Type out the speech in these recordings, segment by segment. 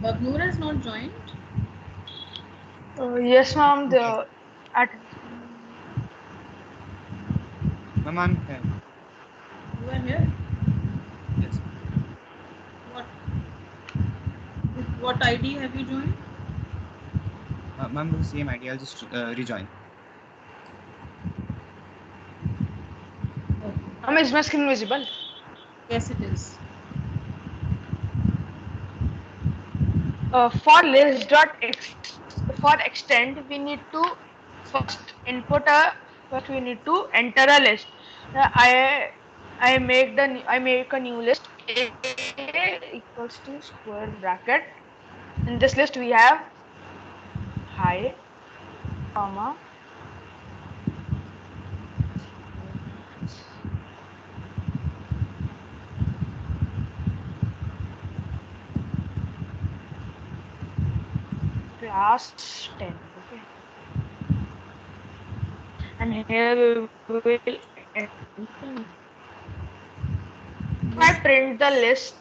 Babnoor has not joined. Yes, ma'am. Okay. The at Ma'am, I'm here. You are here. Yes. What? With what ID have you joined? Ma'am, with the same idea, I'll just rejoin. Okay. ma'am, is my screen visible? Yes, it is. For list dot for extend, we need to first input a first we need to enter a list. Uh, I I make a new list A equals to square bracket. In this list we have hi, comma, class 10. Okay, and here we will enter. If I Yes. print the list,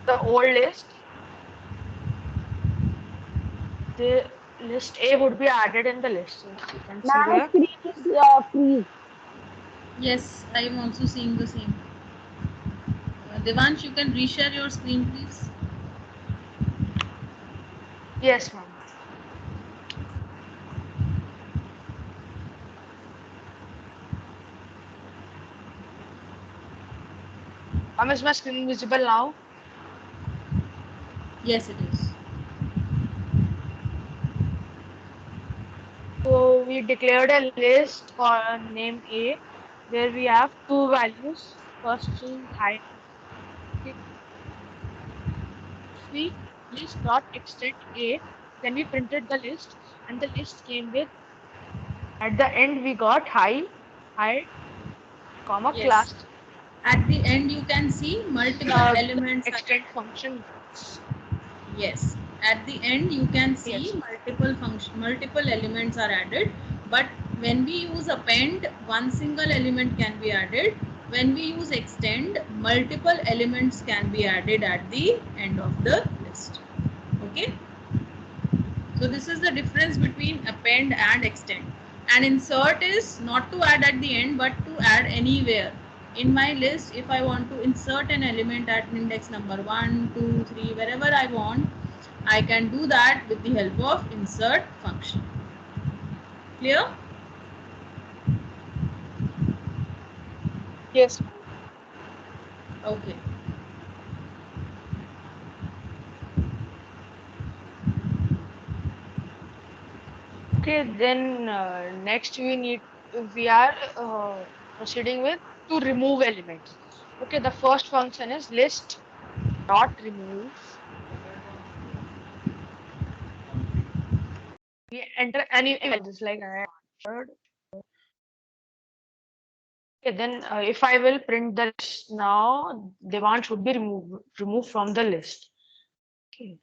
the old list, the list A would be added in the list. So you can see My there. screen is freeze. Yes, I am also seeing the same. Devansh, you can reshare your screen, please. Yes, ma'am. Is my screen visible now? Yes, it is. So we declared a list called name A, where we have two values. First is high. Okay. If we list dot extend A, then we printed the list, and the list came with at the end we got high, comma Yes. class. At the end, you can see multiple The elements are extend function works. yes. At the end, you can see Yes. multiple elements are added. But when we use append, one single element can be added. When we use extend, multiple elements can be added at the end of the list. Okay. So this is the difference between append and extend. And insert is not to add at the end but to add anywhere. In my list, if I want to insert an element at index number 1, 2, 3, wherever I want, I can do that with the help of insert function. Clear? Yes, ma'am. Okay. Okay, then next we are proceeding with to remove elements. Okay, the first function is list dot remove. We enter any values like I entered. Okay, then if I will print the list now, Devan should be removed from the list. Okay,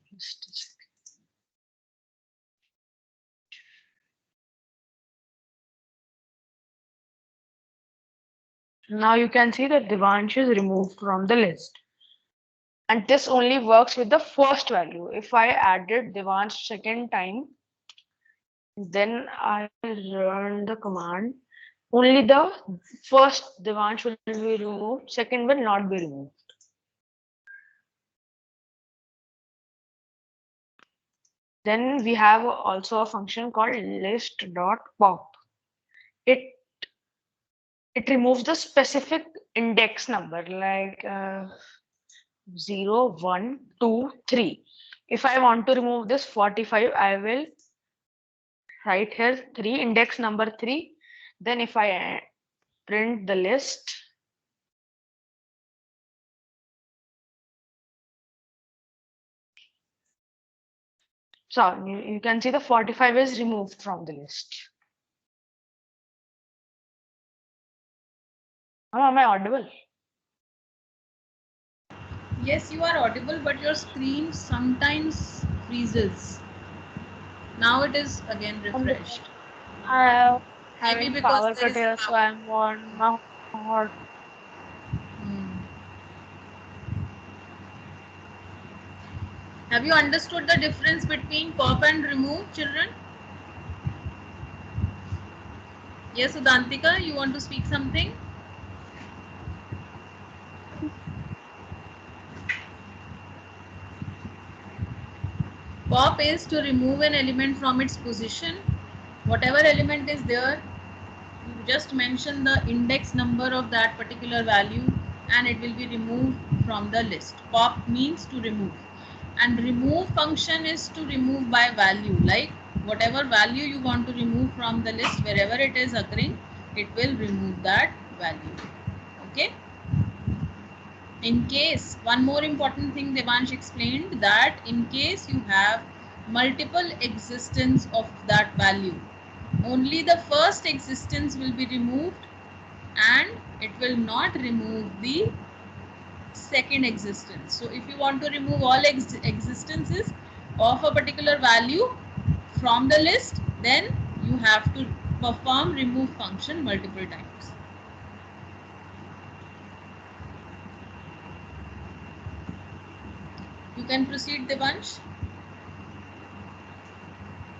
now you can see that Devansh is removed from the list. And this only works with the first value. If I added Devansh second time, then I will run the command. Only the first Devansh will be removed, second will not be removed. Then we have also a function called list.pop. It it removes the specific index number like 0, 1, 2, 3. If I want to remove this 45, I will write here 3, index number 3. Then if I print the list, so you can see the 45 is removed from the list. Am I audible? Yes, you are audible, but your screen sometimes freezes. Now it is again Because refreshed. I am Maybe having because power there cut is here, so power. I'm on my hot. Hmm. Have you understood the difference between pop and remove, children? Yes, Udantika, you want to speak something? Pop is to remove an element from its position. Whatever element is there, you just mention the index number of that particular value and it will be removed from the list. Pop means to remove, and remove function is to remove by value, like whatever value you want to remove from the list, wherever it is occurring, it will remove that value. Okay. In case, one more important thing Devansh explained, that in case you have multiple existence of that value, only the first existence will be removed and it will not remove the second existence. So if you want to remove all existences of a particular value from the list, then you have to perform remove function multiple times. You can proceed, Devansh.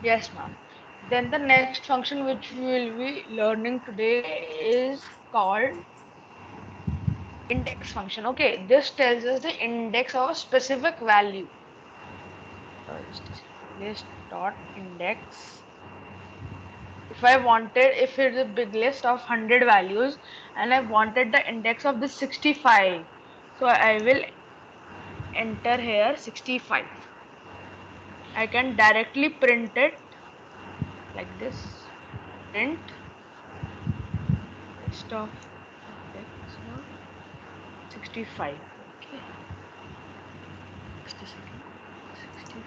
Yes, ma'am. Then the next function which we will be learning today is called index function. Okay, this tells us the index of a specific value. Just a second. List dot index. If it's a big list of 100 values and I wanted the index of the 65, so I will enter here 65. I can directly print it like this. Print list of index of 65. Okay. Just a second. 65.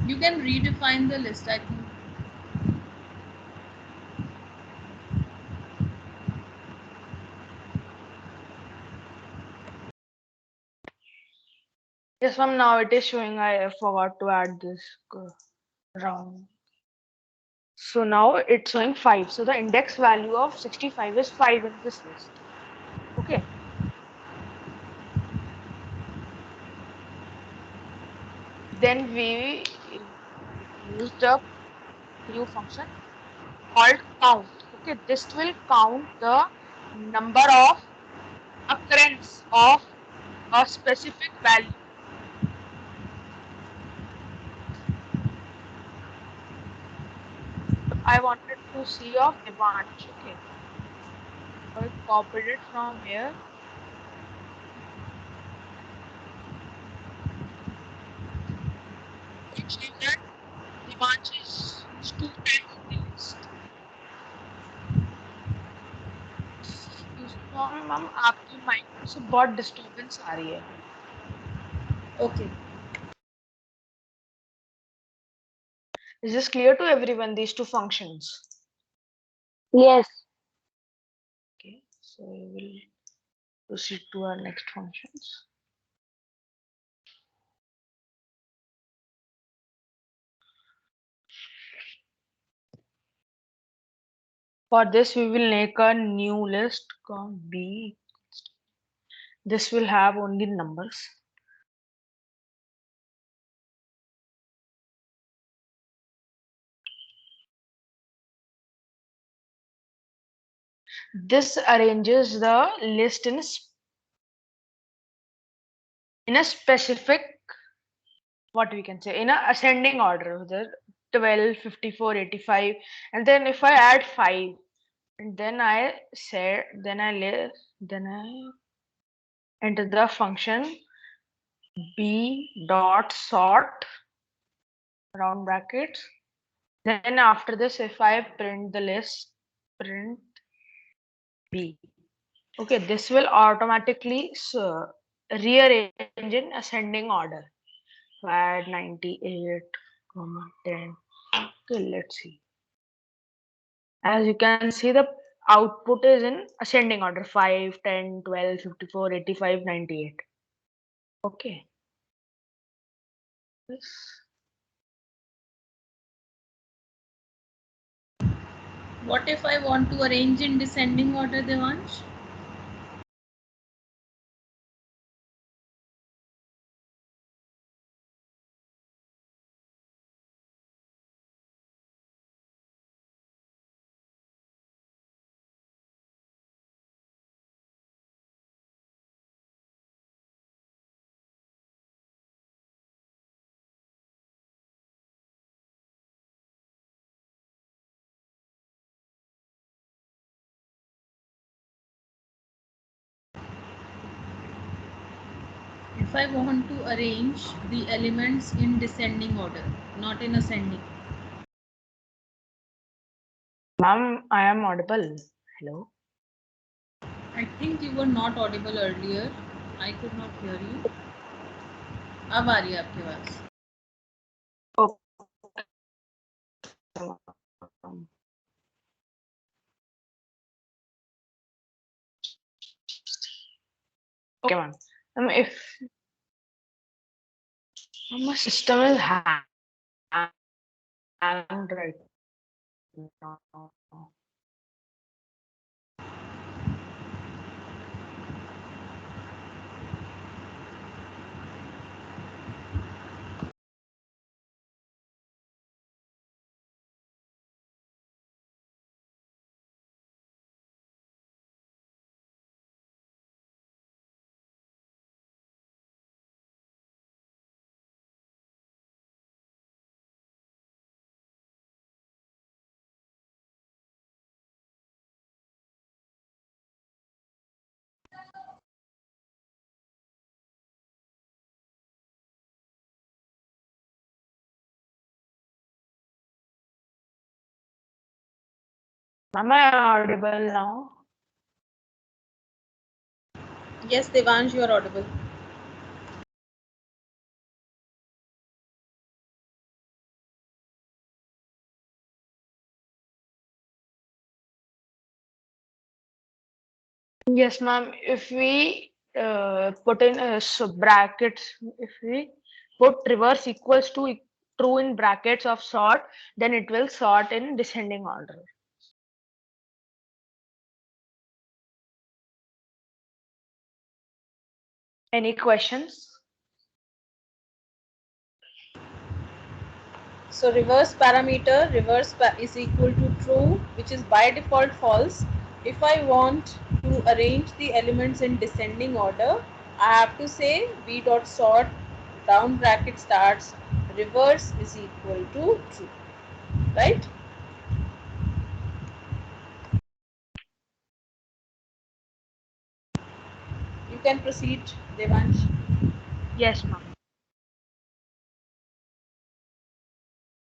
You can redefine the list, I think. Yes, ma'am. Now it is showing. I forgot to add this round. So now it's showing 5. So the index value of 65 is 5 in this list. Okay. Then we use the new function called count. Okay, this will count the number of occurrence of a specific value. I wanted to see of Devansh. Okay, so I copied it from here. It says that Devansh is used to end the list. Excuse me, ma'am, आपकी mic से बहुत disturbance आ रही है. Okay. Is this clear to everyone? These two functions. Yes. Okay, so we will proceed to our next functions. For this, we will make a new list called B. This will have only numbers. This arranges the list in a specific, what we can say, in a ascending order. The 12, 54, 85, and then if I add 5, and then I enter the function b dot sort round brackets. Then after this, if I print the list, print b. Okay, this will automatically rearrange in ascending order. So add 98, 10. Okay, let's see. As you can see, the output is in ascending order: 5, 10, 12, 54, 85, 98. Okay. This. What if I want to arrange in descending order, Devansh? I want to arrange the elements in descending order, not in ascending. Ma'am, I am audible. Hello. I think you were not audible earlier. I could not hear you. अब आ रही है आपकी आवाज. Okay, ma'am. If my system is hanged right now. Am I audible now? Yes, Devansh, you are audible. Yes, ma'am. If we put in brackets, if we put reverse equals to true in brackets of sort, then it will sort in descending order. Any questions? So reverse parameter, is equal to true, which is by default false. If I want to arrange the elements in descending order, I have to say v dot sort down bracket starts reverse is equal to true, right? You can proceed, Devansh. Yes, ma'am.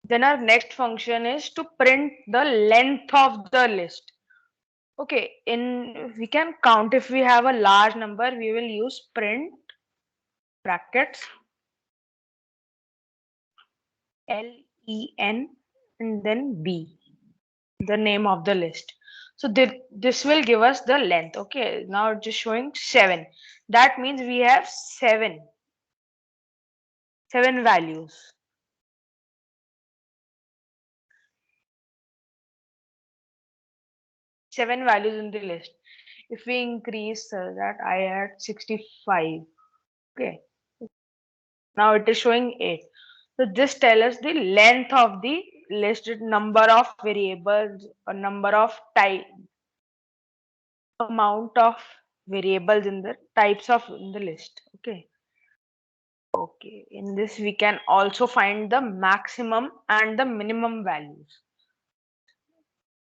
Then our next function is to print the length of the list. Okay, we can count if we have a large number, we will use print brackets len and then b, the name of the list. So this will give us the length. Okay, now just showing 7. That means we have seven values. Seven values in the list. If we increase that, I add 65. Okay, now it is showing 8. So this tells us the length of the list, number of variables, or number of type, amount of variables in the types of in the list. Okay, in this we can also find the maximum and the minimum values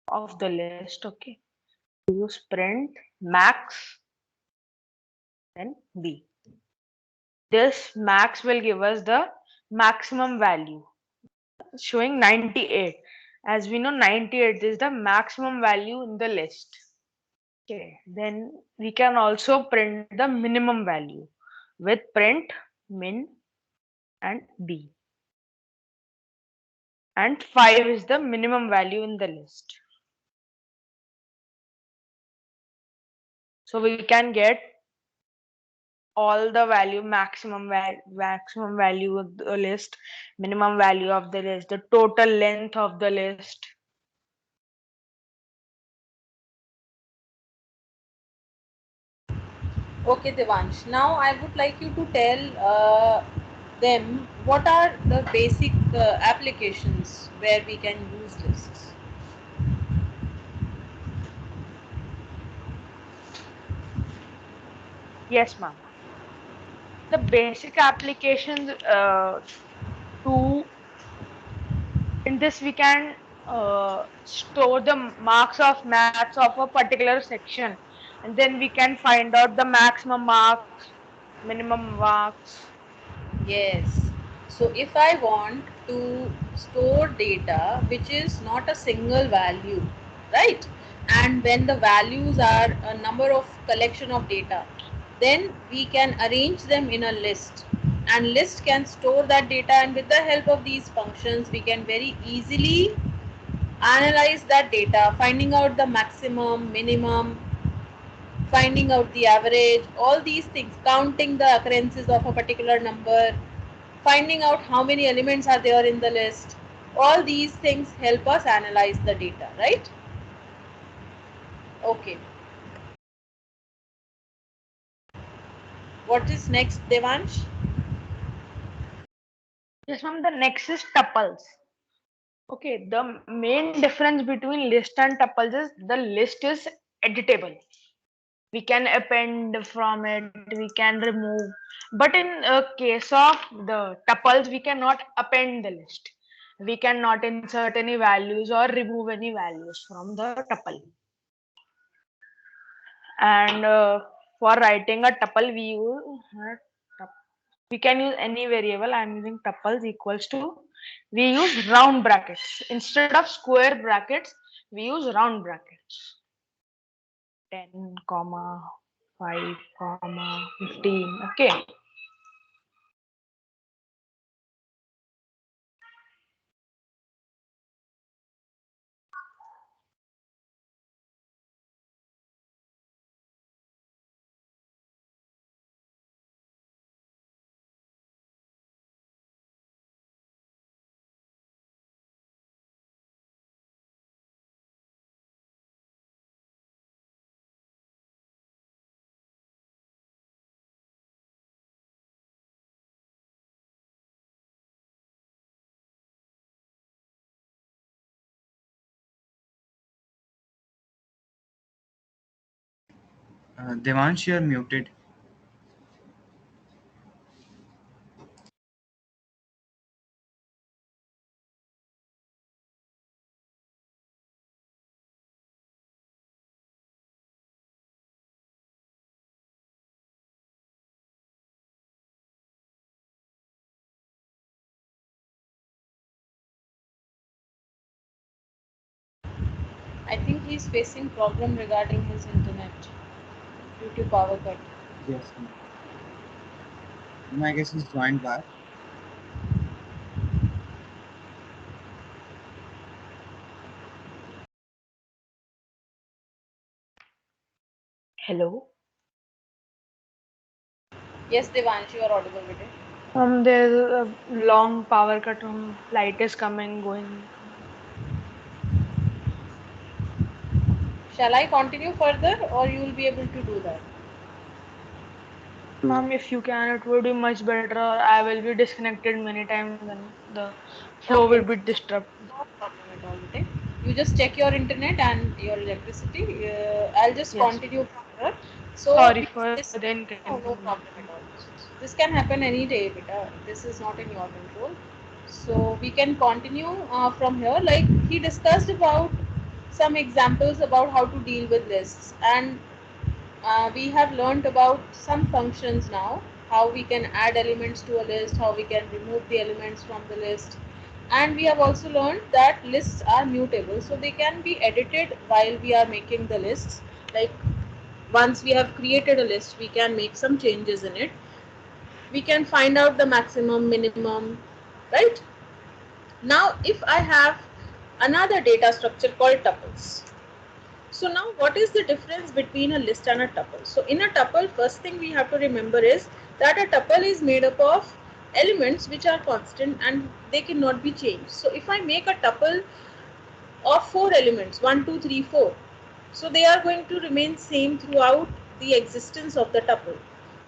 of the list. Okay, use print max then b. This max will give us the maximum value, showing 98. As we know, 98 is the maximum value in the list. Okay, then we can also print the minimum value with print min and b. And 5 is the minimum value in the list. So we can get all the value, maximum value of the list, minimum value of the list, the total length of the list. Okay, Devansh. Now I would like you to tell them what are the basic applications where we can use lists. Yes, ma'am. The basic applications to in this we can store the marks of maths of a particular section, and then we can find out the maximum marks minimum marks. Yes. So if I want to store data which is not a single value, right? And when the values are a number of collection of data, then we can arrange them in a list. And list can store that data, and with the help of these functions we can very easily analyze that data, finding out the maximum, minimum, finding out the average, all these things, counting the occurrences of a particular number, finding out how many elements are there in the list. All these things help us analyze the data, right? Okay. What is next, Devansh? Yes, ma'am. The next is tuples. Okay, the main difference between list and tuples is the list is editable. We can append from it, we can remove. But in a case of the tuples, we cannot append the list. We cannot insert any values or remove any values from the tuple. And for writing a tuple, we can use any variable. I'm using tuples equals to. We use round brackets instead of square brackets. We use round brackets. 10 comma 5 comma 15. Okay. Devansh, you're muted. I think he's facing problem regarding his internet due to power cut. Yes. I guess he's joined back. Hello. Yes, Devansh, you are audible with it. There's a long power cut. Light is coming, going. Shall I continue further, or you will be able to do that? Ma'am, if you can, it would be much better. I will be disconnected many times and the flow will Okay. be disturbed. No problem at all, okay? You just check your internet and your electricity. I'll just Yes. continue from here. So Sorry please, for this the no inconvenience. problem at all. This can happen any day, beta. This is not in your control. So we can continue from here. Like he discussed about some examples about how to deal with lists, and we have learned about some functions now, how we can add elements to a list, how we can remove the elements from the list, and we have also learned that lists are mutable, so they can be edited while we are making the lists. Like once we have created a list, we can make some changes in it. We can find out the maximum, minimum, right? Now if I have another data structure called tuples, so now what is the difference between a list and a tuple? So in a tuple, first thing we have to remember is that a tuple is made up of elements which are constant and they cannot be changed. So if I make a tuple of 4 elements, 1, 2, 3, 4, so they are going to remain same throughout the existence of the tuple.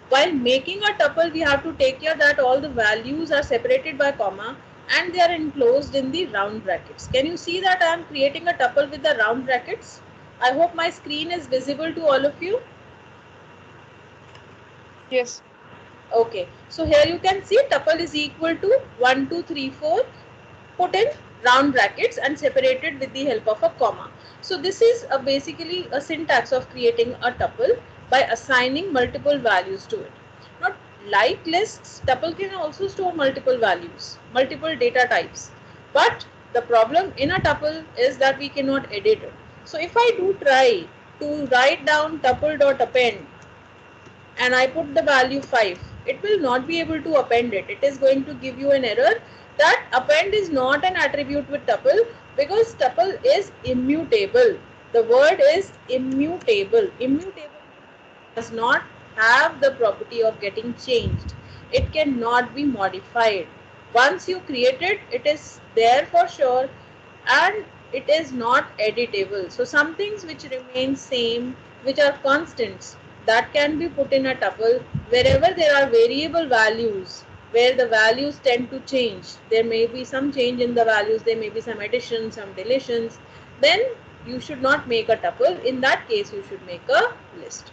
While making a tuple, we have to take care that all the values are separated by comma and they are enclosed in the round brackets. Can you see that I am creating a tuple with the round brackets? I hope my screen is visible to all of you. Yes. Okay, so here you can see tuple is equal to 1, 2, 3, 4 put in round brackets and separated with the help of a comma. So this is basically a syntax of creating a tuple by assigning multiple values to it. Now like lists, tuple can also store multiple values, multiple data types. But the problem in a tuple is that we cannot edit it. So if I do try to write down tuple.append and I put the value 5, it will not be able to append it. It is going to give you an error that append is not an attribute with tuple because tuple is immutable. The word is immutable. Immutable does not have the property of getting changed. It cannot be modified. Once you create it, it is there for sure and it is not editable. So some things which remain same, which are constants, that can be put in a tuple. Wherever there are variable values, where the values tend to change, there may be some change in the values, there may be some additions, some deletions, then you should not make a tuple. In that case, you should make a list.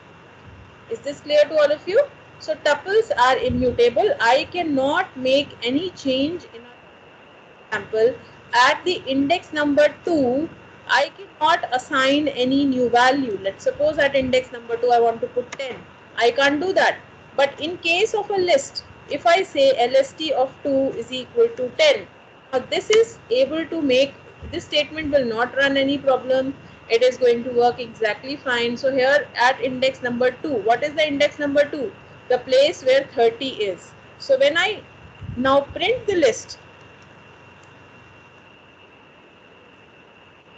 Is this clear to all of you? So tuples are immutable. I cannot make any change in a example. At the index number 2, I cannot assign any new value. Let's suppose at index number 2 I want to put 10. I can't do that. But in case of a list, if I say LST of 2 is equal to 10, now this is able to make, this statement will not run any problem. It is going to work exactly fine. So here at index number 2, what is the index number 2? The place where 30 is. So when I now print the list,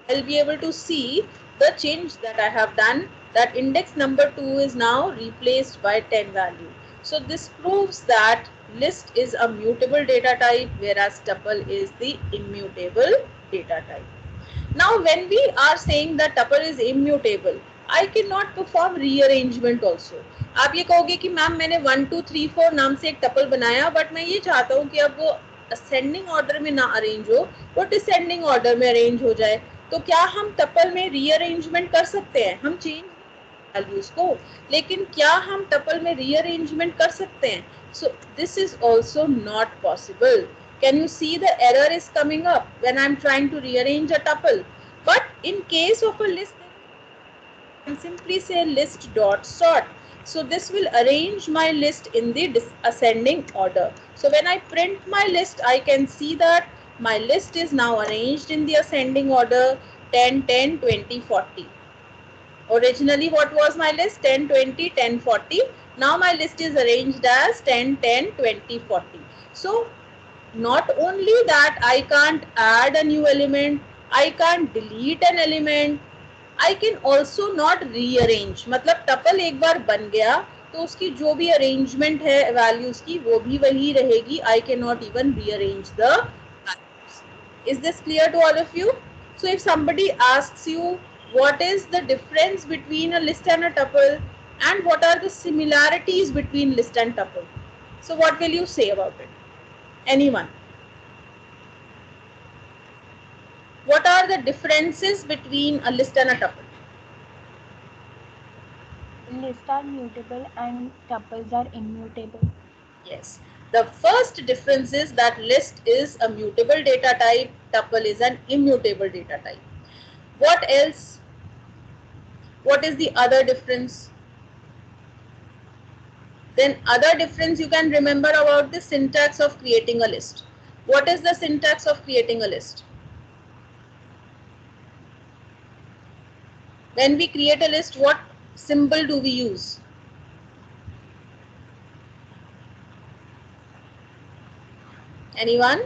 I'll be able to see the change that I have done, that index number 2 is now replaced by 10 value. So this proves that list is a mutable data type, whereas tuple is the immutable data type. Now when we are saying that tuple is immutable, I cannot perform rearrangement also. आप ये कहोगे कि ma'am मैंने 1 2 3 4 नाम से एक tuple बनाया, but मैं ये चाहता हूँ कि अब वो असेंडिंग ऑर्डर में ना अरेंज हो, वो डिसेंडिंग ऑर्डर में अरेंज हो जाए. तो क्या हम टपल में रीअरेंजमेंट कर सकते हैं? हम चेंज वैल्यूज को, लेकिन क्या हम टपल में रीअरेंजमेंट कर सकते हैं? सो this is also not possible. Can you see the error is coming up when I'm trying to rearrange a tuple? But in case of a list, I can simply say list dot sort. So this will arrange my list in the ascending order. So when I print my list, I can see that my list is now arranged in the ascending order 10, 10, 20, 40. Originally, what was my list? 10, 20, 10, 40. Now my list is arranged as 10, 10, 20, 40. So not only that I can't add a new element, I can't delete an element, I can also not rearrange. मतलब tuple एक बार बन गया तो उसकी जो भी arrangement है values की वो भी वही रहेगी. I cannot even rearrange the values. Is this clear to all of you? So if somebody asks you what is the difference between a list and a tuple and what are the similarities between list and tuple, so what will you say about it? Anyone? What are the differences between a list and a tuple? Lists are mutable and tuples are immutable. Yes. The first difference is that list is a mutable data type, tuple is an immutable data type. What else? What is the other difference? Then other difference you can remember about the syntax of creating a list. What is the syntax of creating a list? When we create a list, what symbol do we use? Anyone?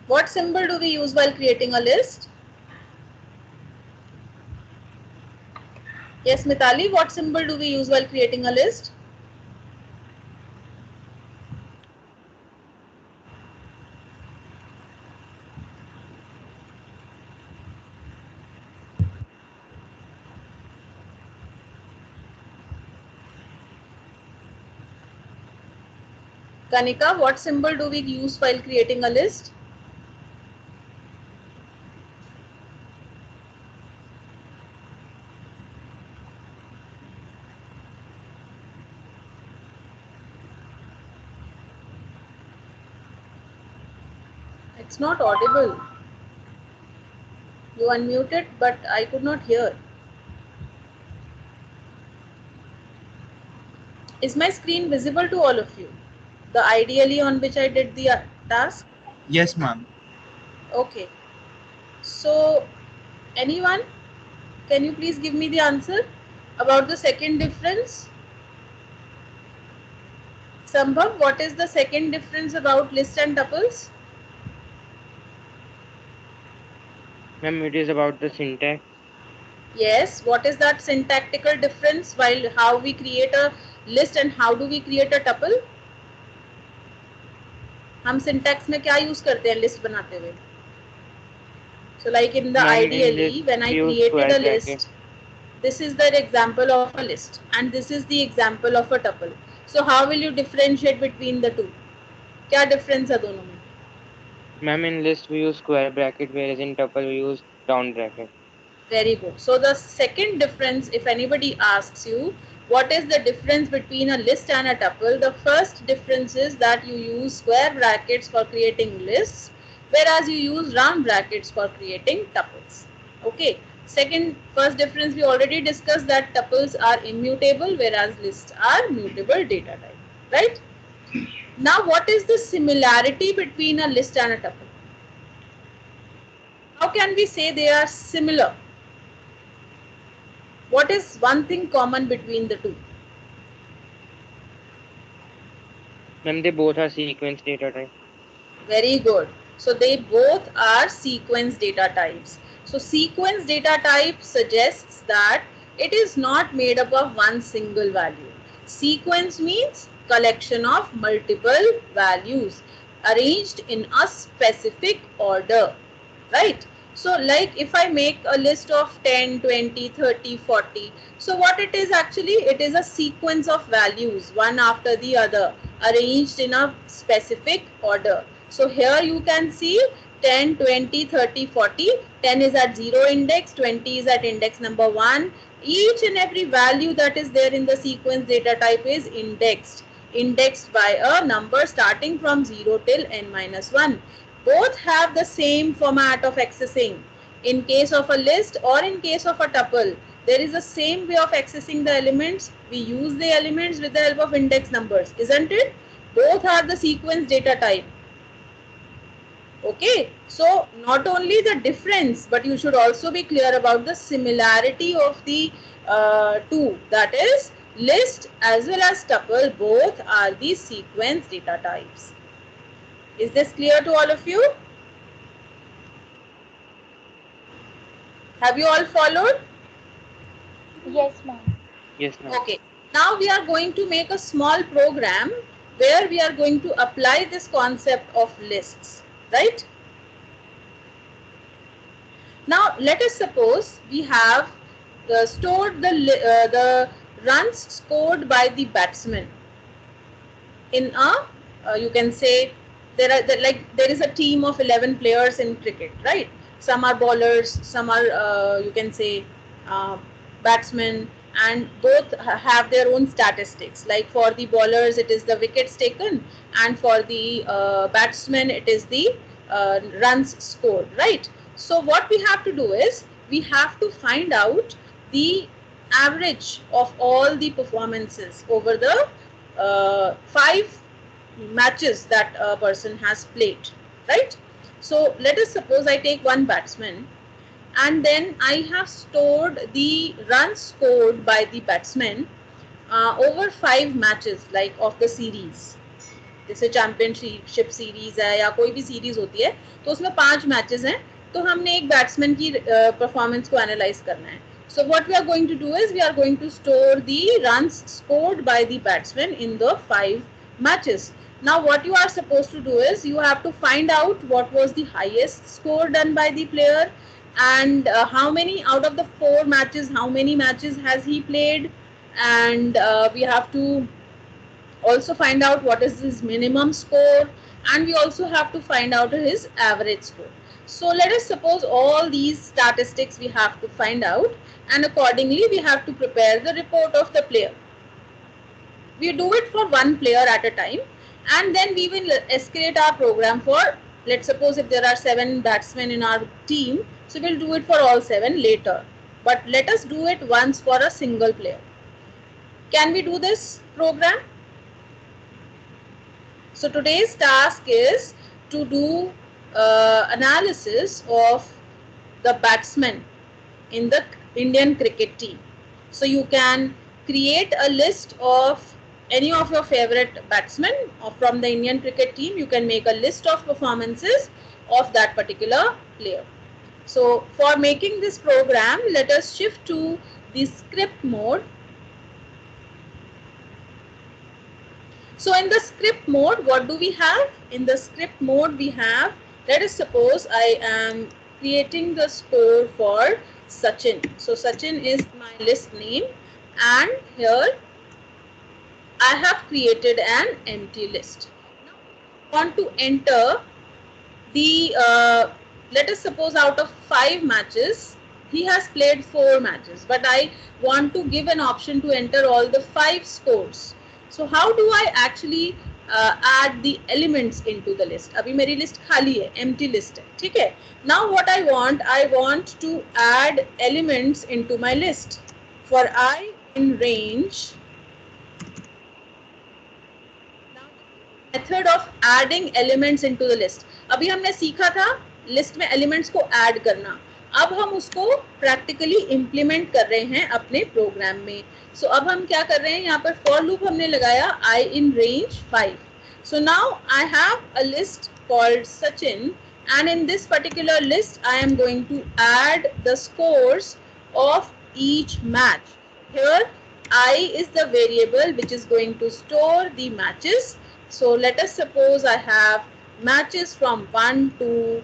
What symbol do we use while creating a list? Yes, Mitali, what symbol do we use while creating a list? Kanika, what symbol do we use while creating a list? It's not audible. You unmuted, but I could not hear. Is my screen visible to all of you? The ideally on which I did the task? Yes, ma'am. Okay. So, anyone? Can you please give me the answer about the second difference? Sambhav, what is the second difference about list and tuples? Ma'am, it is about the syntax. Yes, what is that syntactical difference while how we create a list and how do we create a tuple? हम syntax में क्या use करते हैं list बनाते हुए? So like in the Ma'am, in ideally list when I we use created square a bracket. list, this is the example of a list and this is the example of a tuple. So how will you differentiate between the two? क्या difference है दोनों में? Ma'am, in list we use square bracket, whereas in tuple we use round bracket. Very good. So the second difference, if anybody asks you, what is the difference between a list and a tuple? The first difference is that you use square brackets for creating lists, whereas you use round brackets for creating tuples. Okay. First difference we already discussed that tuples are immutable, whereas lists are mutable data type. Right? Now, what is the similarity between a list and a tuple? How can we say they are similar? What is one thing common between the two? Ma'am, they both are sequence data type. Very good. So they both are sequence data types. So sequence data type suggests that it is not made up of one single value. Sequence means collection of multiple values arranged in a specific order, right? So like if I make a list of 10, 20, 30, 40, so what it is actually, it is a sequence of values one after the other arranged in a specific order. So here you can see 10, 20, 30, 40, 10 is at 0 index, 20 is at index number 1. Each and every value that is there in the sequence data type is indexed by a number starting from 0 till n-1. Both have the same format of accessing. In case of a list or in case of a tuple, there is the same way of accessing the elements. We use the elements with the help of index numbers, isn't it? Both are the sequence data type. Okay, so not only the difference, but you should also be clear about the similarity of the two, that is list as well as tuple, both are the sequence data types. Is this clear to all of you? Have you all followed? Yes, ma'am. Yes, ma'am. Okay, now we are going to make a small program where we are going to apply this concept of lists, right? Now let us suppose we have stored the runs scored by the batsman in a you can say there is a team of 11 players in cricket, right? Some are bowlers, some are you can say batsmen, and both have their own statistics. Like for the bowlers it is the wickets taken, and for the batsmen it is the runs scored, right? So what we have to do is we have to find out the average of all the performances over the 5 matches that a person has played, right? So let us suppose I take one batsman and then I have stored the runs scored by the batsman over 5 matches like of the series. जैसे championship series है या कोई भी series होती है तो उसमें 5 matches हैं, तो हमने एक बैट्समैन की परफॉर्मेंस को एनालाइज करना है. So what we are going to do is we are going to store the runs scored by the batsman in the 5 matches. Now what you are supposed to do is you have to find out what was the highest score done by the player and how many out of the 4 matches, how many matches has he played, and we have to also find out what is his minimum score, and we also have to find out his average score. So let us suppose all these statistics we have to find out, and accordingly we have to prepare the report of the player. We do it for one player at a time, and then we will escalate our program for, let's suppose if there are 7 batsmen in our team, so we'll do it for all 7 later, but let us do it once for a single player. Can we do this program? So today's task is to do analysis of the batsmen in the Indian cricket team. So you can create a list of any of your favorite batsmen from the Indian cricket team. You can make a list of performances of that particular player. So for making this program, let us shift to the script mode. So in the script mode, what do we have? In the script mode, we have, let us suppose I am creating the score for Sachin. So Sachin is my list name, and here I have created an empty list. Now I want to enter the, let us suppose out of 5 matches, he has played 4 matches, but I want to give an option to enter all the 5 scores. So how do I actually add the elements into the list? अभी मेरी list खाली है, empty list है, ठीक है? Now what I want to add elements into my list. For I in range, method of adding elements into the list. अभी हमने सीखा था लिस्ट में एलिमेंट्स को ऐड करना, अब हम उसको प्रैक्टिकली इम्प्लीमेंट कर रहे हैं अपने प्रोग्राम में. सो अब हम क्या कर रहे हैं, यहाँ पर फॉर लूप हमने लगाया I in range 5. So now I have a list called Sachin, and in this particular list I am going to add the scores of each match. Here I is the variable which is going to store the matches. So let us suppose I have matches from 1 to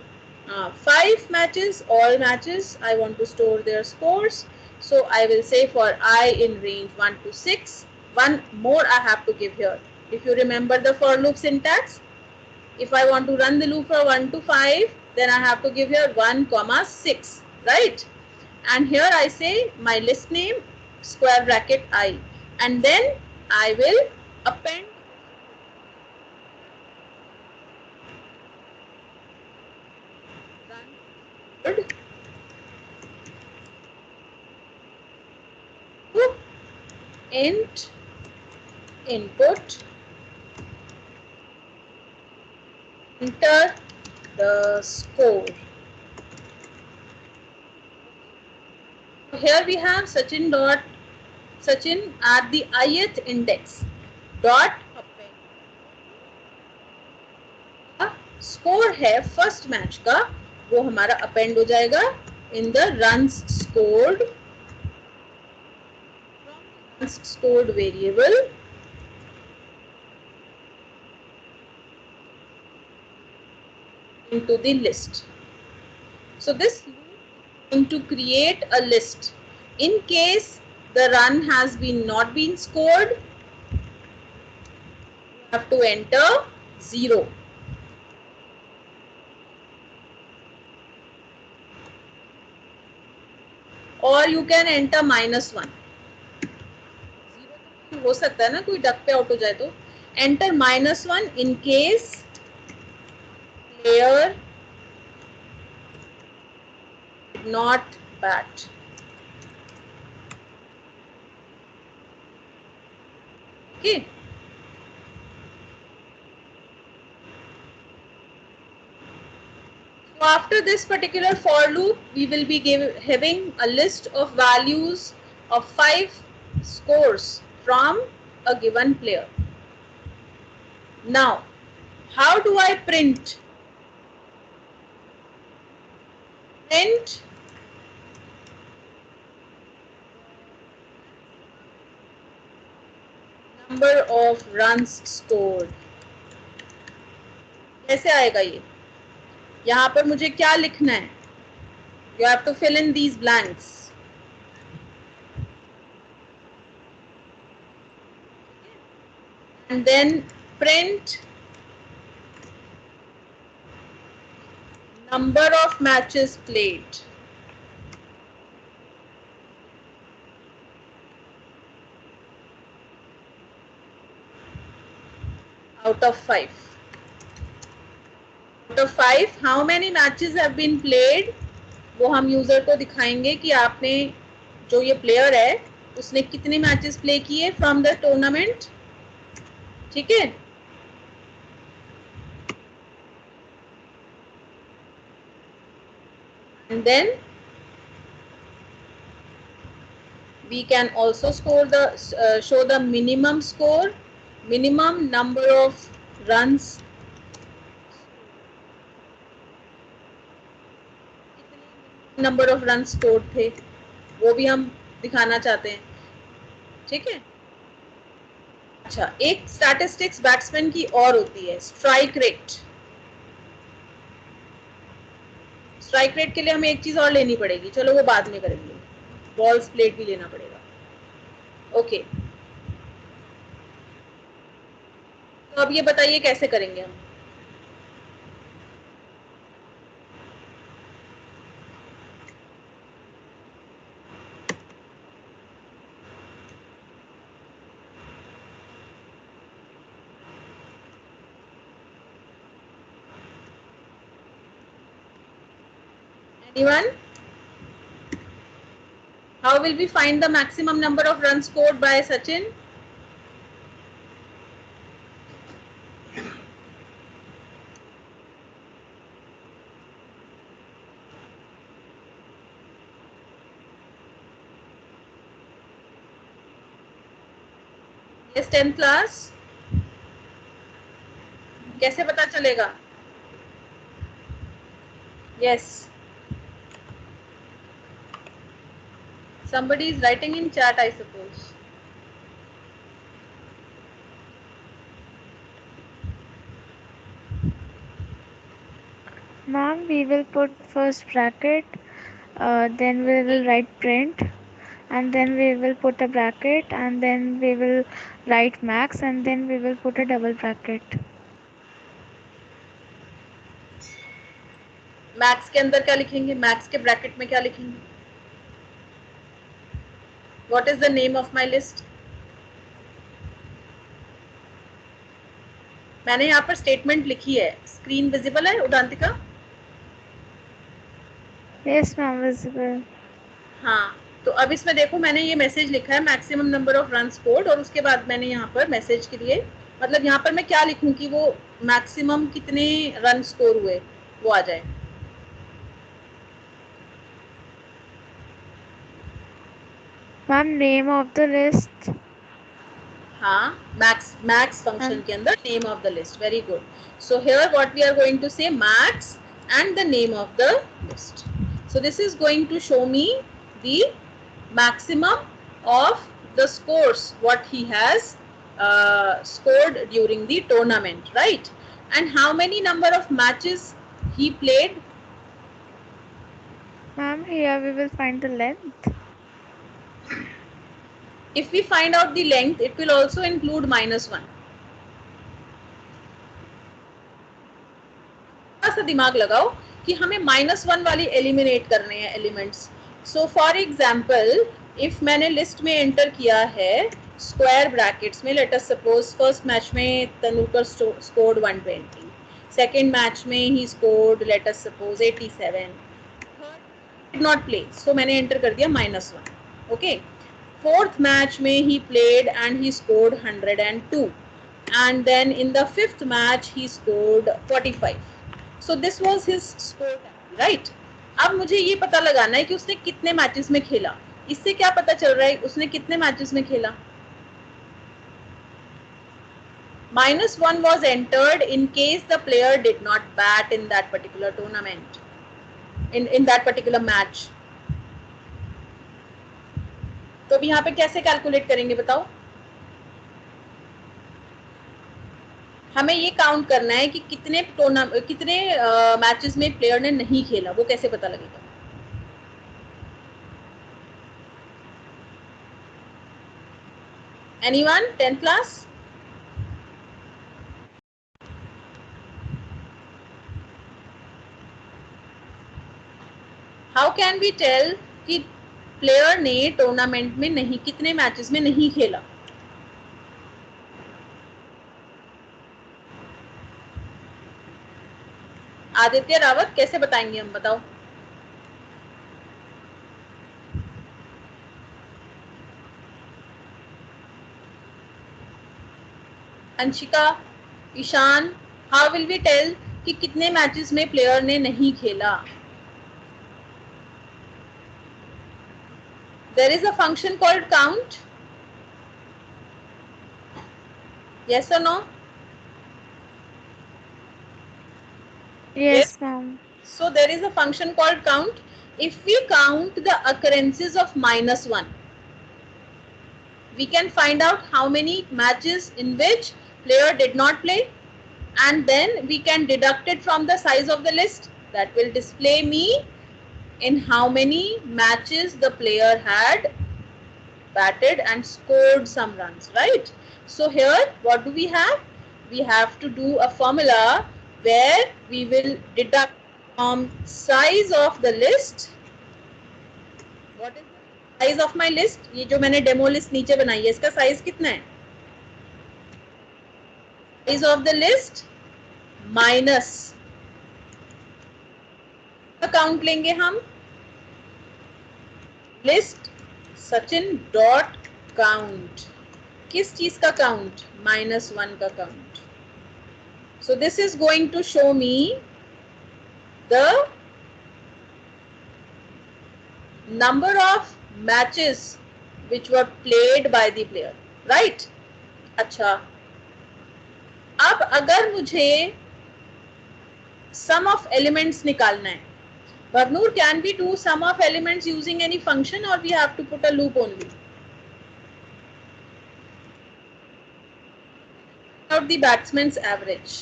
5 matches, all matches. I want to store their scores. So I will say for I in range 1 to 6, one more I have to give here. If you remember the for loop syntax, if I want to run the loop for 1 to 5, then I have to give here 1, 6, right? And here I say my list name square bracket I, and then I will append int input, enter the score. Here we have Sachin at the ith index dot score है first match का, वो हमारा append हो जाएगा in the runs scored variable into the list. So this loop is going to create a list. In case the run has not been scored, you have to enter 0. Or you can enter -1. 0 हो सकता है ना, कोई duck पे out हो जाए तो. Enter -1 in case player did not bat. Okay. So after this particular for loop, we will be having a list of values of 5 scores from a given player. Now, how do I print? Print number of runs scored. कैसे आएगा ये? यहाँ पर मुझे क्या लिखना है? You have to fill in these blanks. And then print number of matches played. Out of 5. Out of 5, how many matches have been played? वो हम यूजर को दिखाएंगे कि आपने जो ये प्लेयर है उसने कितने मैचेस प्ले किए फ्रॉम द टूर्नामेंट, ठीक है। And then we can also score the show the minimum score, minimum number of runs, number of runs scored थे वो भी हम दिखाना चाहते हैं, ठीक है। अच्छा, एक स्टैटिस्टिक्स बैट्समैन की और होती है, स्ट्राइक रेट। स्ट्राइक रेट के लिए हमें एक चीज और लेनी पड़ेगी, चलो वो बाद में करेंगे, बॉल स्प्लिट भी लेना पड़ेगा, ओके। तो अब ये बताइए कैसे करेंगे हम। Anyone? How will we find the maximum number of runs scored by Sachin? Yes, 10th class. कैसे पता चलेगा? Yes. Somebody is writing in chat, I suppose. Ma'am, we will put first bracket, then we will write print, and then we will put a bracket, and then we will write max, and then we will put a double bracket. Max के अंदर क्या लिखेंगे, max के bracket में क्या लिखेंगे? What is the name of my list? मैंने यहाँ पर स्टेटमेंट लिखी है, स्क्रीन विजिबल है उदांतिका? Yes, ma'am, visible. हाँ, तो अब इसमें देखो मैंने ये मैसेज लिखा है maximum number of run scored, और उसके बाद मैंने यहाँ पर मैसेज के लिए मतलब यहाँ पर मैं क्या लिखूं कि वो मैक्सिमम कितने रन स्कोर हुए वो आ जाए। Ma'am, name of the list. हाँ, मैक्स फंक्शन के अंदर name of the list, very good. So here what we are going to say max and the name of the list. So this is going to show me the maximum of the scores what he has scored during the tournament, right? And how many number of matches he played? Ma'am, here we will find the length. If we find out the length, it will also include -1. थोड़ा सा दिमाग लगाओ कि हमें -1 वाली eliminate करने हैं elements. So for example if मैंने लिस्ट में एंटर किया है स्क्वायर ब्रैकेट्स में, let us suppose first match में तनुकर स्कोर्ड 120, सेकेंड मैच में he scored let us suppose 87, did not play, so मैंने एंटर कर दिया -1, ओके। फोर्थ मैच में he played and he scored 102, and then in the fifth match he scored 45. So this was his score, right? अब मुझे ये पता लगाना है कि उसने कितने मैचेस में खेला। इससे क्या पता चल रहा है उसने कितने मैचेस में खेला? -1 was entered in case the player did not bat in that particular tournament, in that particular match. तो अब यहाँ पे कैसे कैलकुलेट करेंगे बताओ? हमें ये काउंट करना है कि कितने मैचेस में प्लेयर ने नहीं खेला, वो कैसे पता लगेगा? Anyone 10th class? How can we tell कि प्लेयर ने टूर्नामेंट में नहीं कितने मैचेस में नहीं खेला? आदित्य रावत कैसे बताएंगे हम, बताओ? Anshika, Ishaan, how will we tell कि कितने मैचेस में प्लेयर ने नहीं खेला? There is a function called count. Yes or no? Yes, ma'am. So there is a function called count. If we count the occurrences of -1, we can find out how many matches in which player did not play, and then we can deduct it from the size of the list. That will display me in how many matches the player had batted and scored some runs, right? So here what do we have? We have to do a formula where we will deduct from size of the list. What is the size of my list? ये जो मैंने demo list नीचे बनाई है, इसका size कितना है? Size of the list minus account लेंगे हम, लिस्ट सचिन डॉट काउंट. किस चीज का काउंट? -1 का count. So this is going to show me the number of matches which were played by the player, right? अच्छा, अब अगर मुझे sum of elements निकालना है, Barnoor, can we do sum of elements using any function or we have to put a loop only? Out the batsman's average.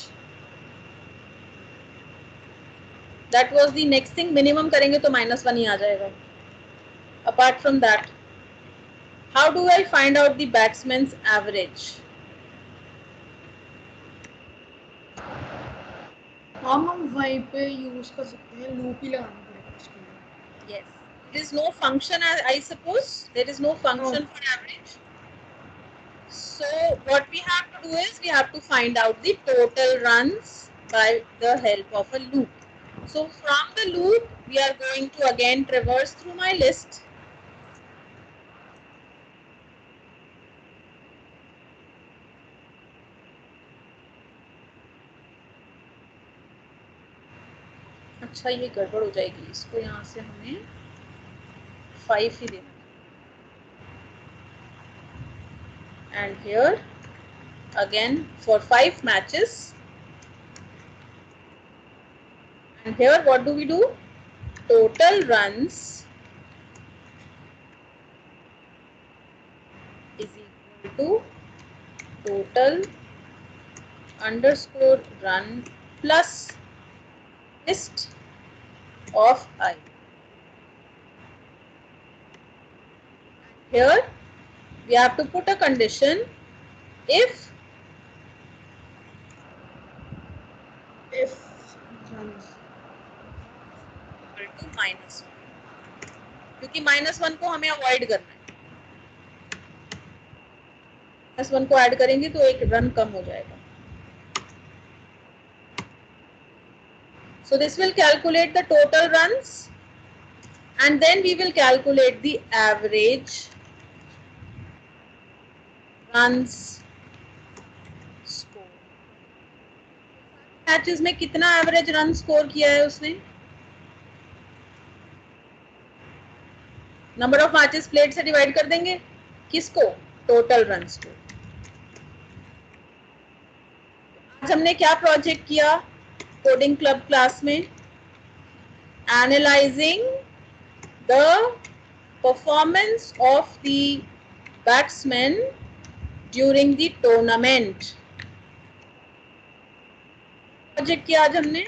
That was the next thing. Minimum करेंगे तो -1 ही आ जाएगा. Apart from that, how do I find out the batsman's average? हम वहीं पे use कर सकते हैं, loop ही लगाना पड़ेगा उसके लिए. Yes. There is no function, I suppose. There is no function for average. So what we have to do is we have to find out the total runs by the help of a loop. So from the loop, we are going to again traverse through my list. अच्छा, ये गड़बड़ हो जाएगी. इसको यहाँ से हमें 5 ही देना. And here again for 5 matches. And here what do we do? Total runs is equal to total underscore run plus list of I. Here we have to put a condition if runs equal to -1, क्योंकि -1 को हमें avoid करना है. -1 को add करेंगे तो एक run कम हो जाएगा. So this will calculate the total runs and then we will calculate the average runs score. Matches में कितना एवरेज रन स्कोर किया है उसने? नंबर ऑफ मैचेस प्लेड से डिवाइड कर देंगे. किसको? Total run score. आज हमने क्या प्रोजेक्ट किया कोडिंग क्लब क्लास में? Analysing the performance of the batsman during the tournament. Project किया आज हमने.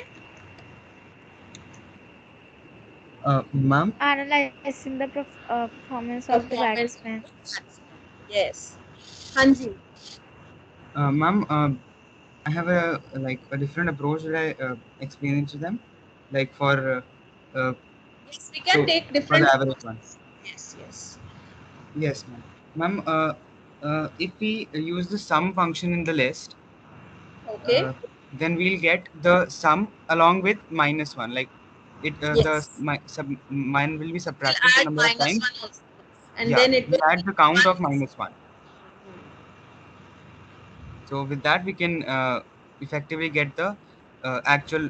Ma'am, Analyzing the performance of the batsman. Yes. हाँ जी. ma'am, I have a different approach that I explain it to them, like for Yes, we can So, take for different. the average one. Yes, yes. Yes, ma'am. Ma'am, if we use the sum function in the list, Okay. then we'll get the sum along with -1. Like it, Yes. mine will be We'll subtracted the add number of times. -1 also, and Yeah, then it we will add the count of -1. So with that, we can effectively get the actual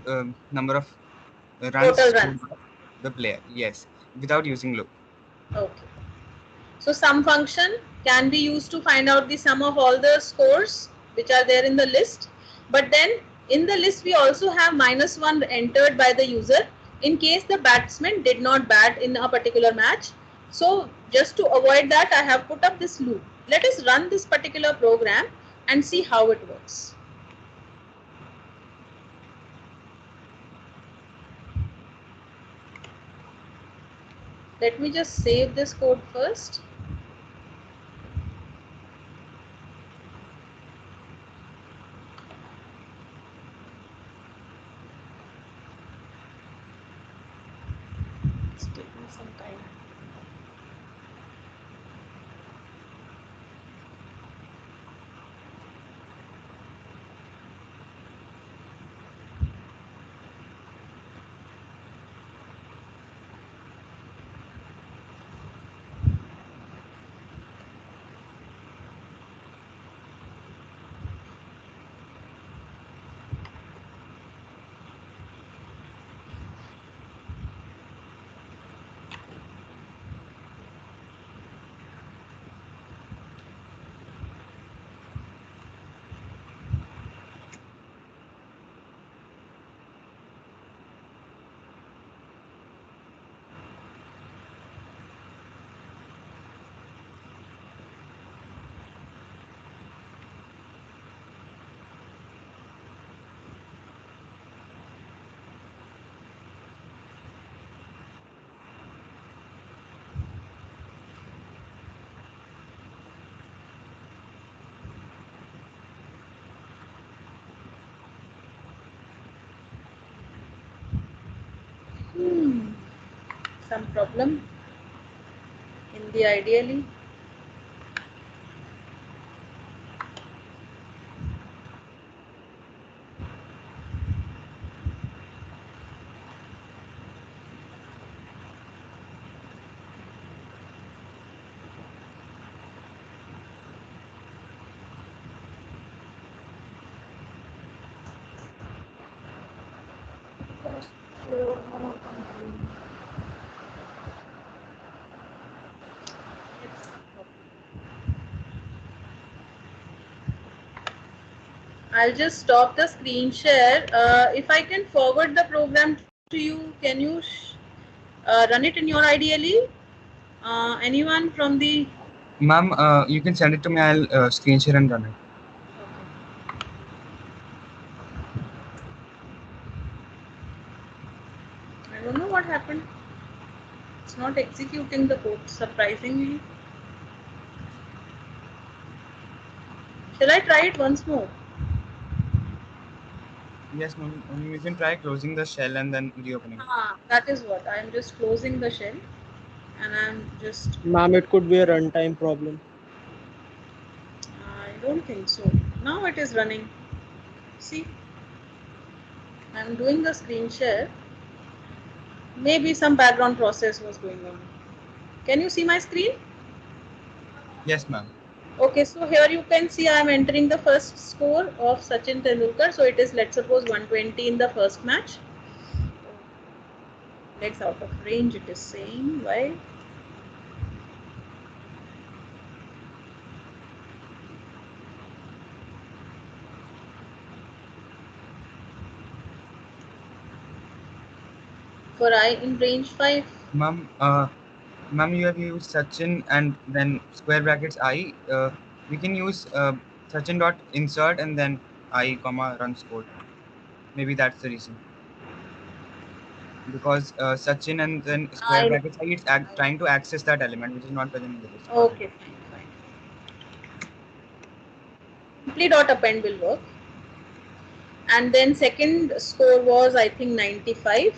number of runs Total scored runs. by the player. Yes, without using loop. Okay. So sum function can be used to find out the sum of all the scores which are there in the list. But then in the list we also have -1 entered by the user in case the batsman did not bat in a particular match. So just to avoid that, I have put up this loop. Let us run this particular program and see how it works. Let me just save this code first. It's taking some time. Some problem in the ideally. I'll just stop the screen share. If I can forward the program to you, can you run it in your IDLE? Anyone from the... Ma'am, you can send it to me. I'll screen share and run it. I don't know what happened. It's not executing the code, surprisingly. Shall I try it once more? Yes, ma'am. You can try closing the shell and then reopening. That is what. I'm just closing the shell and I'm just... Ma'am, it could be a runtime problem. I don't think so. Now it is running. See? I'm doing the screen share. Maybe some background process was going on. Can you see my screen? Yes, ma'am. Okay, so here you can see I am entering the first score of Sachin Tendulkar. So it is, let's suppose, 120 in the first match. Legs out of range, it is saying. Why? For I in range 5. Ma'am, ma'am, you have used Sachin and then square brackets I. We can use Sachin dot insert and then I comma run score. Maybe that's the reason. Because Sachin and then square brackets I, it's trying to access that element which is not present in the list. Okay, fine. Simply dot append will work. And then second score was, I think, 95.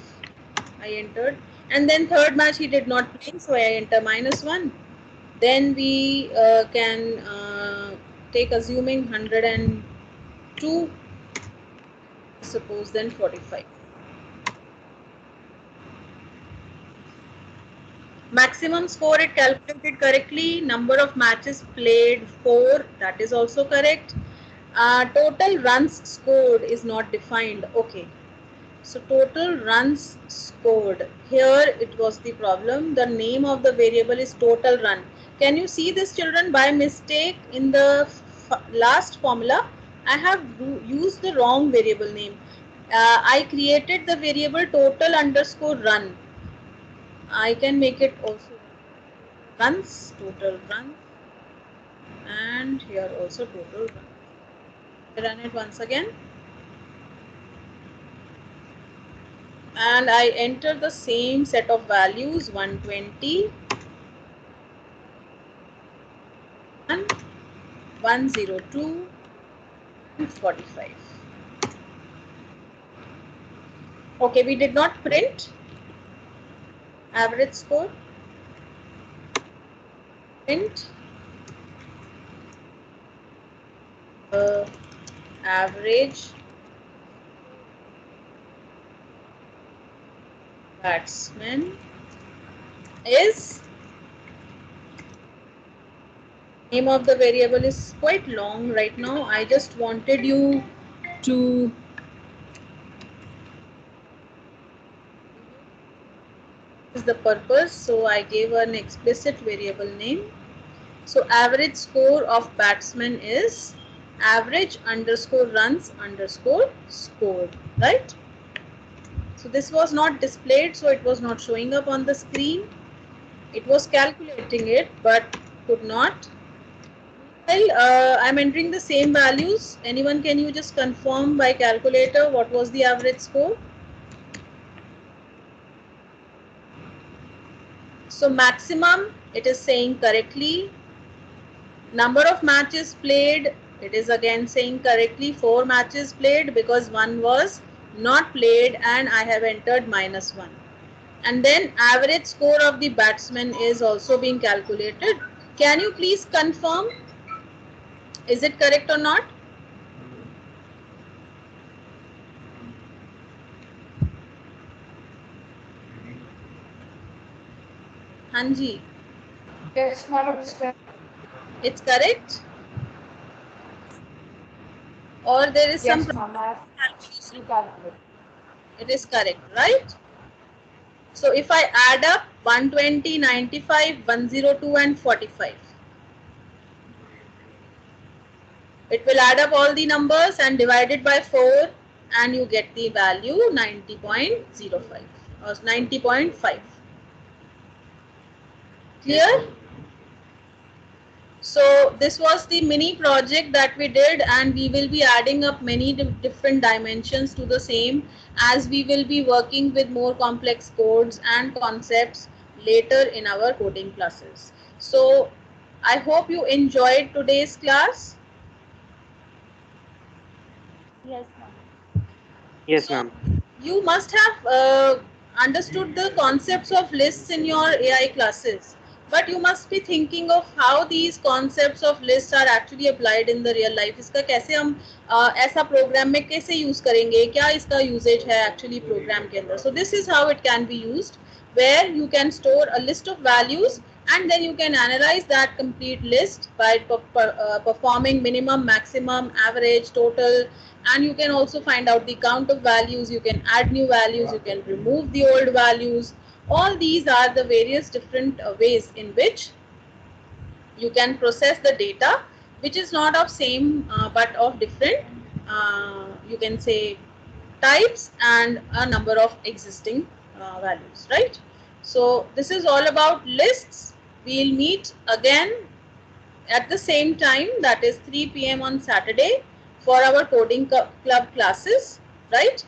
I entered. And then third match he did not play, so I enter -1. Then we can take assuming 102. Suppose then 45. Maximum score it calculated correctly. Number of matches played 4. That is also correct. Total runs scored is not defined. Okay. So total runs scored. Here it was the problem. The name of the variable is total run. Can you see this, children? By mistake in the last formula, I have used the wrong variable name. I created the variable total underscore run. I can make it also runs, total runs, and here also total runs. Run it once again. And I enter the same set of values 120, 102, and 45. Okay, we did not print average score. Print average batsman is, name of the variable is quite long right now. I just wanted you to is the purpose, so I gave an explicit variable name. So average score of batsman is average underscore runs underscore scored, right? So this was not displayed, so it was not showing up on the screen. It was calculating it, but could not. Well, I'm entering the same values. Anyone, can you just confirm by calculator what was the average score? So maximum, it is saying correctly. Number of matches played, it is again saying correctly 4 matches played because one was not played and I have entered -1. And then average score of the batsman is also being calculated. Can you please confirm? Is it correct or not? Hanji. Yes, ma'am. It's correct? Or there is Yes, some ma'am. I calculation? calculate. It is correct, right? So if I add up 120, 95, 102 and 45, it will add up all the numbers and divide it by 4 and you get the value 90.05 or 90.5. Clear? So this was the mini project that we did, and we will be adding up many different dimensions to the same as we will be working with more complex codes and concepts later in our coding classes. So I hope you enjoyed today's class. Yes, ma'am. Yes, So ma'am. you must have understood the concepts of lists in your AI classes, but you must be thinking of how these concepts of lists are actually applied in the real life. इसका कैसे हम ऐसा programme में कैसे use करेंगे, क्या इसका usage है एक्चुअली प्रोग्राम के अंदर. So this is how it can be used, where you can store a list of values and then you can analyze that complete list by performing minimum, maximum, average, total, and you can also find out the count of values. You can add new values, you can remove the old values. All these are the various different ways in which you can process the data, which is not of same but of different, you can say, types and a number of existing values, right? So this is all about lists. We'll meet again at the same time, that is 3 p.m. on Saturday, for our coding club classes, right?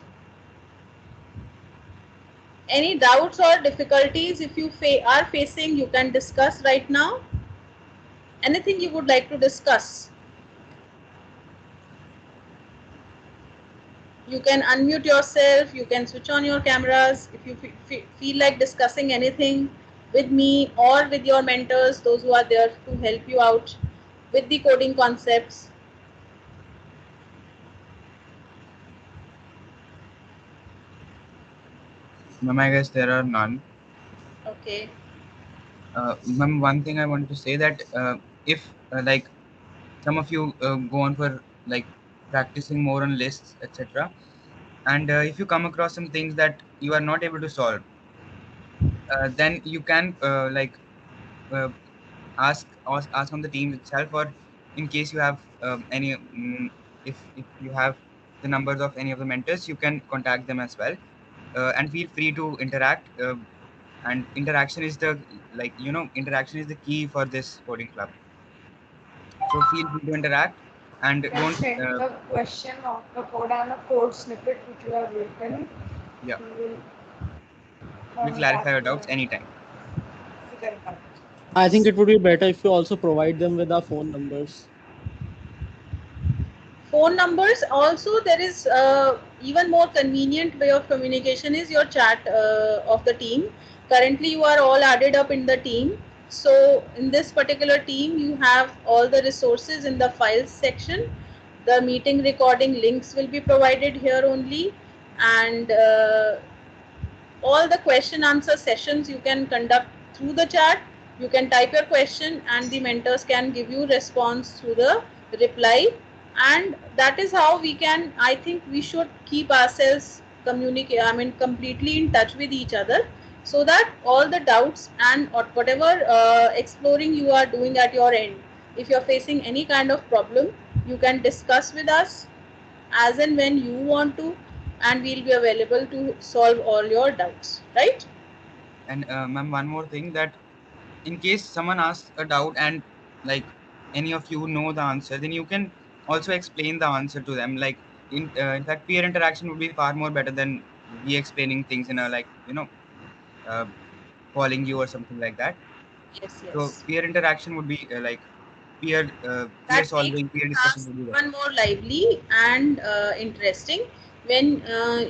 Any doubts or difficulties if you are facing, you can discuss right now. Anything you would like to discuss? You can unmute yourself, you can switch on your cameras if you feel like discussing anything with me or with your mentors, those who are there to help you out with the coding concepts. Ma'am, I guess there are none. Okay. Ma'am, one thing I wanted to say that if like some of you go on for like practicing more on lists, etc. And if you come across some things that you are not able to solve, then you can uh, ask on the team itself, or in case you have any if you have the numbers of any of the mentors, you can contact them as well, and feel free to interact. And interaction is the interaction is the key for this coding club. So feel free to interact and You can don't send the question of the code and a code snippet which you have written. yeah, We will we'll clarify your doubts anytime. figure it out. I think it would be better if you also provide them with our phone numbers. Phone numbers. Also, there is even more convenient way of communication is your chat of the team. Currently, you are all added up in the team. So in this particular team, you have all the resources in the files section. The meeting recording links will be provided here only, and all the question answer sessions you can conduct through the chat. You can type your question and the mentors can give you response through the reply. And that is how we can, I think we should keep ourselves completely in touch with each other, so that all the doubts and whatever exploring you are doing at your end, if you're facing any kind of problem, you can discuss with us as and when you want to, and we'll be available to solve all your doubts, right? And ma'am, one more thing, that in case someone asks a doubt and like any of you know the answer, then you can also explain the answer to them. Like in fact, peer interaction would be far more better than we explaining things in a uh, calling you or something like that. Yes, So yes. peer interaction would be peer That makes solving, peer the discussion task would be better. even more lively and interesting when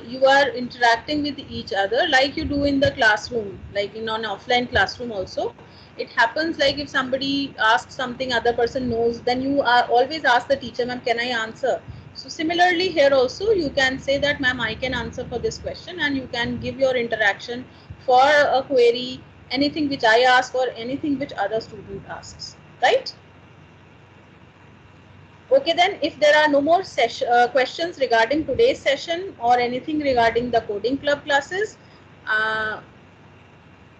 you are interacting with each other, like you do in the classroom, like in an offline classroom also. It happens like if somebody asks something other person knows, then you are always ask the teacher, ma'am, can I answer? So similarly here also you can say that, ma'am, I can answer for this question, and you can give your interaction for a query, anything which I ask or anything which other student asks, right? Okay, then if there are no more questions regarding today's session or anything regarding the coding club classes, uh,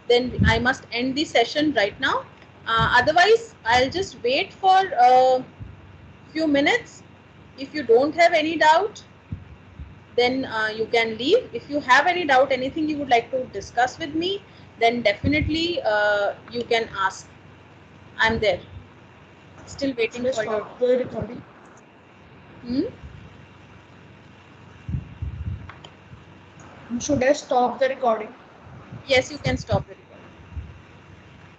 then I must end the session right now. Otherwise, I'll just wait for a few minutes. If you don't have any doubt, then you can leave. If you have any doubt, anything you would like to discuss with me, then definitely you can ask. I'm there. Still waiting Should I for your. stop the recording? Hmm? Should I stop the recording? Yes, you can stop it.